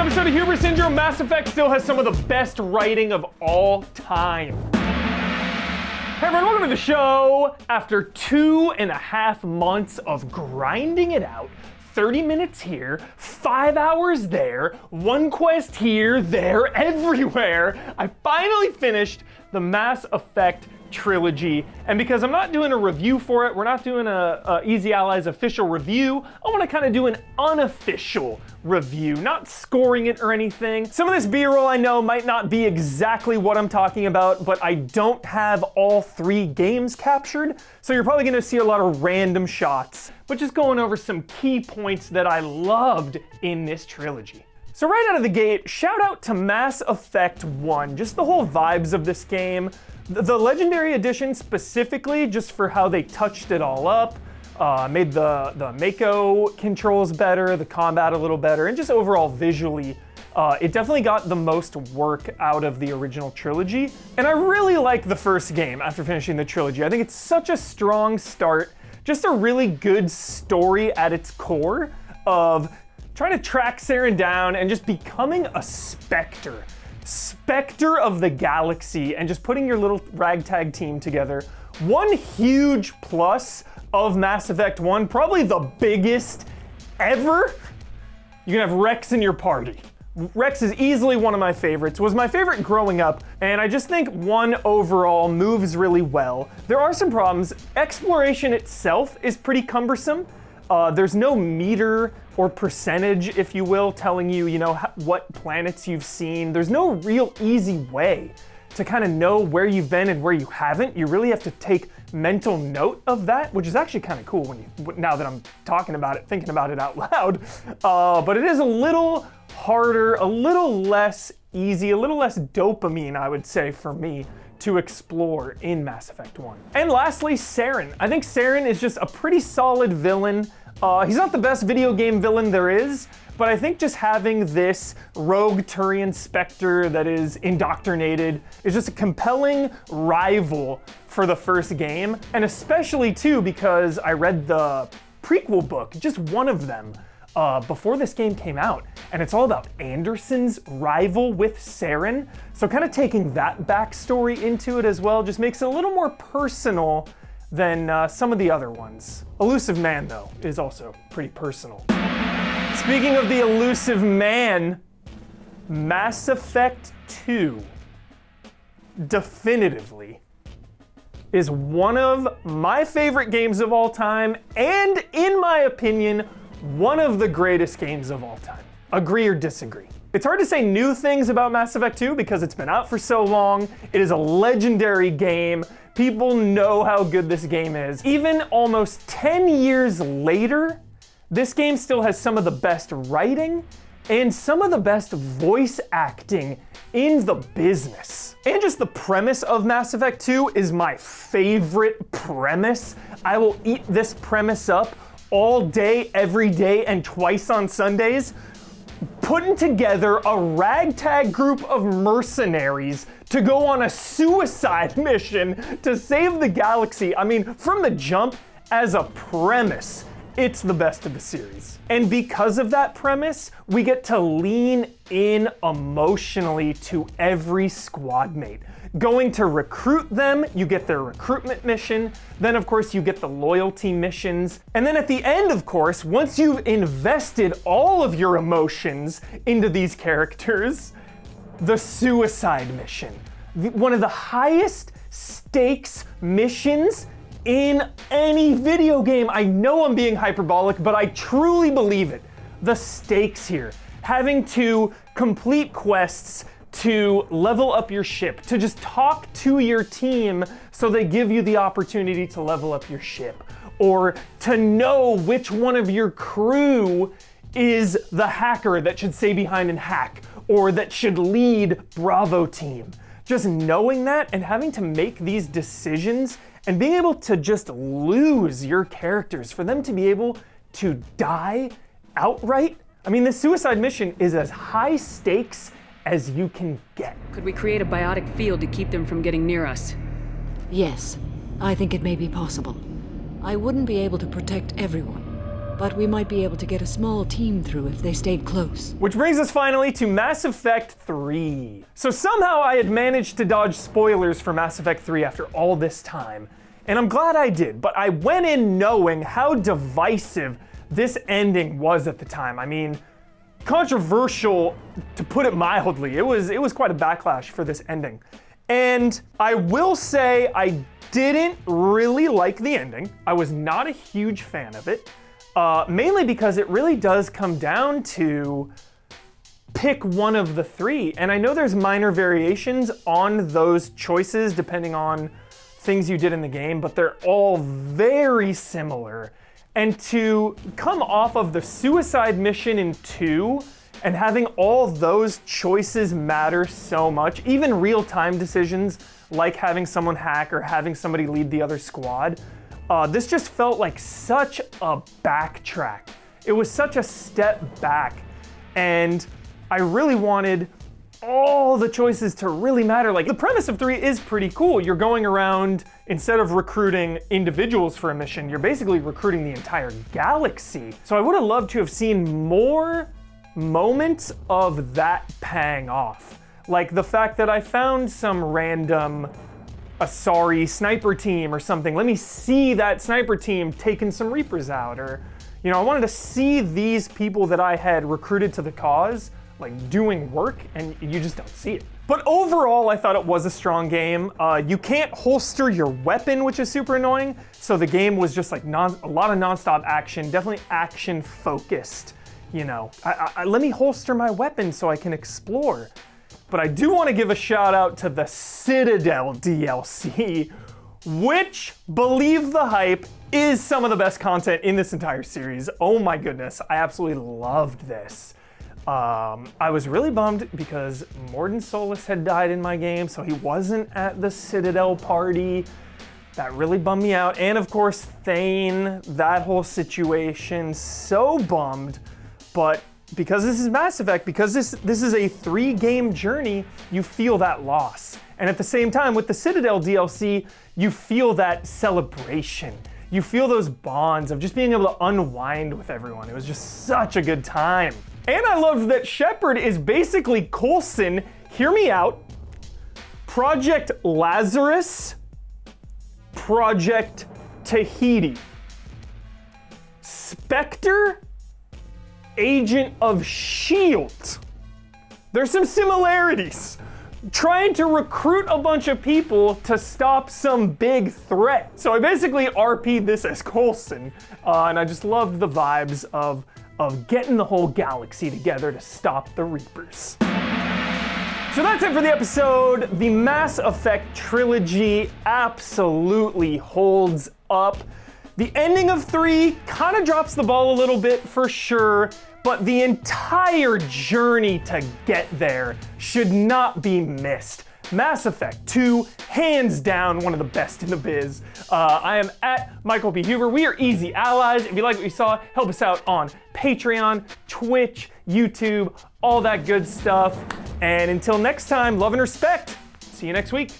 episode of Hubris Syndrome. Mass Effect still has some of the best writing of all time. Hey everyone, welcome to the show. After 2.5 months of grinding it out, 30 minutes here, 5 hours there, one quest here, there, everywhere, I finally finished the Mass Effect Trilogy. And because I'm not doing a review for it, we're not doing a Easy Allies official review, I want to kind of do an unofficial review, not scoring it or anything. Some of this B-roll I know might not be exactly what I'm talking about, but I don't have all 3 games captured, so you're probably going to see a lot of random shots, but just going over some key points that I loved in this trilogy. So right out of the gate, shout out to Mass Effect 1, just the whole vibes of this game. The Legendary Edition specifically, just for how they touched it all up, made the Mako controls better, the combat a little better, and just overall visually, it definitely got the most work out of the original trilogy. And I really like the first game after finishing the trilogy. I think it's such a strong start, just a really good story at its core of trying to track Saren down and just becoming a Spectre of the galaxy, and just putting your little ragtag team together. One huge plus of Mass Effect 1, probably the biggest ever, you can have Rex in your party. Rex is easily one of my favorites, was my favorite growing up, and I just think 1 overall moves really well. There are some problems. Exploration itself is pretty cumbersome. There's no meter or percentage, if you will, telling you, what planets you've seen. There's no real easy way to kind of know where you've been and where you haven't. You really have to take mental note of that, which is actually kind of cool now that I'm talking about it, thinking about it out loud. But it is a little harder, a little less easy, a little less dopamine, I would say, for me to explore in Mass Effect 1. And lastly, Saren. I think Saren is just a pretty solid villain. He's not the best video game villain there is, but I think just having this rogue Turian Spectre that is indoctrinated is just a compelling rival for the first game, and especially too because I read the prequel book, just one of them, before this game came out, and it's all about Anderson's rival with Saren. So kind of taking that backstory into it as well just makes it a little more personal than some of the other ones. Elusive Man, though, is also pretty personal. Speaking of the elusive man, Mass Effect 2 definitively is one of my favorite games of all time, and in my opinion, one of the greatest games of all time. Agree or disagree? It's hard to say new things about Mass Effect 2 because it's been out for so long. It is a legendary game. People know how good this game is. Even almost 10 years later, this game still has some of the best writing and some of the best voice acting in the business. And just the premise of Mass Effect 2 is my favorite premise. I will eat this premise up all day, every day, and twice on Sundays, putting together a ragtag group of mercenaries to go on a suicide mission to save the galaxy. I mean, from the jump, as a premise, it's the best of the series. And because of that premise, we get to lean in emotionally to every squad mate. Going to recruit them, you get their recruitment mission, then of course you get the loyalty missions, and then at the end, of course, once you've invested all of your emotions into these characters, the suicide mission. One of the highest stakes missions in any video game. I know I'm being hyperbolic, but I truly believe it. The stakes here, having to complete quests to level up your ship, to just talk to your team so they give you the opportunity to level up your ship, or to know which one of your crew is the hacker that should stay behind and hack, or that should lead Bravo team. Just knowing that and having to make these decisions and being able to just lose your characters, for them to be able to die outright. I mean, this suicide mission is as high stakes as you can get. Could we create a biotic field to keep them from getting near us? Yes, I think it may be possible. I wouldn't be able to protect everyone, but we might be able to get a small team through if they stayed close. Which brings us finally to Mass Effect 3. So somehow I had managed to dodge spoilers for Mass Effect 3 after all this time, and I'm glad I did, but I went in knowing how divisive this ending was at the time. I mean, controversial, to put it mildly. It was quite a backlash for this ending. And I will say I didn't really like the ending. I was not a huge fan of it. Mainly because it really does come down to pick one of the three. And I know there's minor variations on those choices depending on things you did in the game, but they're all very similar. And to come off of the suicide mission in 2 and having all those choices matter so much, even real-time decisions like having someone hack or having somebody lead the other squad, this just felt like such a backtrack. It was such a step back, and I really wanted all the choices to really matter. Like, the premise of 3 is pretty cool. You're going around, instead of recruiting individuals for a mission, you're basically recruiting the entire galaxy. So I would have loved to have seen more moments of that paying off. Like the fact that I found some random Asari sniper team or something. Let me see that sniper team taking some Reapers out. Or, you know, I wanted to see these people that I had recruited to the cause, like, doing work, and you just don't see it. But overall, I thought it was a strong game. You can't holster your weapon, which is super annoying. So the game was just like a lot of nonstop action, definitely action focused. You know, let me holster my weapon so I can explore. But I do want to give a shout out to the Citadel DLC, which, believe the hype, is some of the best content in this entire series. Oh my goodness, I absolutely loved this. I was really bummed because Mordin Solus had died in my game, so he wasn't at the Citadel party. That really bummed me out. And of course, Thane, that whole situation, so bummed. But because this is Mass Effect, because this is a 3-game journey, you feel that loss. And at the same time, with the Citadel DLC, you feel that celebration. You feel those bonds of just being able to unwind with everyone. It was just such a good time. And I loved that Shepard is basically Coulson, hear me out, Project Lazarus, Project Tahiti, Spectre, Agent of S.H.I.E.L.D. There's some similarities. Trying to recruit a bunch of people to stop some big threat. So I basically RP'd this as Coulson, and I just loved the vibes of getting the whole galaxy together to stop the Reapers. So that's it for the episode. The Mass Effect trilogy absolutely holds up. The ending of 3 kind of drops the ball a little bit for sure, but the entire journey to get there should not be missed. Mass Effect 2, hands down, one of the best in the biz. I am at Michael P. Huber. We are easy allies. If you like what you saw, help us out on Patreon, Twitch, YouTube, all that good stuff. And until next time, love and respect. See you next week.